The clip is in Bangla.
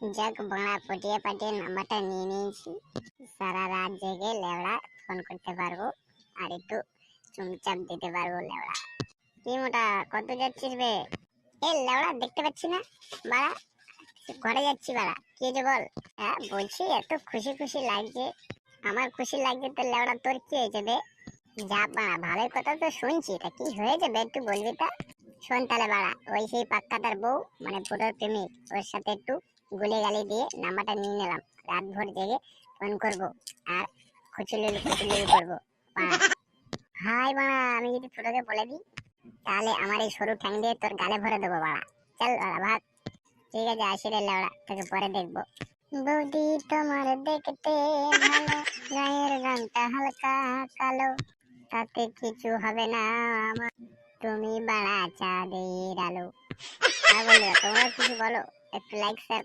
যাক বাড়া পটিয়ে পাটিয়ে নাম্বারটা নিয়ে নিয়েছি। সারা রাত জেগে লেওড়া ফোন করতে পারবো আর একটু চুমচাপ দিতে পারবো লেওড়া। কি মোটা কত যাচ্ছিস বে? এ লেওড়া দেখতে পাচ্ছি না বাড়া, ঘরে যাচ্ছি বাড়া। কি হয়েছে বল? হ্যাঁ বলছি এত খুশি খুশি লাগছে। আমার খুশি লাগছে তো লেওড়া, তোর কি হয়েছে বে? যা বাড়া ভালোই কথা তো শুনছি, তা কি হয়েছে বে একটু বলবি তা? শোন তাহলে বাড়া, ওই সেই পাক্কাটার বউ মানে পুরোর প্রেমিক, ওর সাথে একটু গুলি গালি দিয়ে নাম্বারটা নিয়ে নিলাম। রাত ভোর জেগে ফোন করবো আর খুচুলুলি খুচুলুলি করবো বাড়া। হাই বাড়া, আমি যদি ছোটকে বলে দিই তাহলে আমার এই সরু ঠ্যাং দিয়ে তোর গালে ভরে দেবো বাড়া। চল বাড়া ভাগ। ঠিক আছে আসি রে লেওড়া, তোকে পরে দেখবো। বৌদি তোমার দেখতে ভালো, গায়ের রংটা হালকা কালো, তাতে কিছু হবে না আমার, তুমি বাড়া চাঁদের আলো। হ্যাঁ বন্ধুরা, তোমরা কিছু বলো, একটু লাইক শেয়ার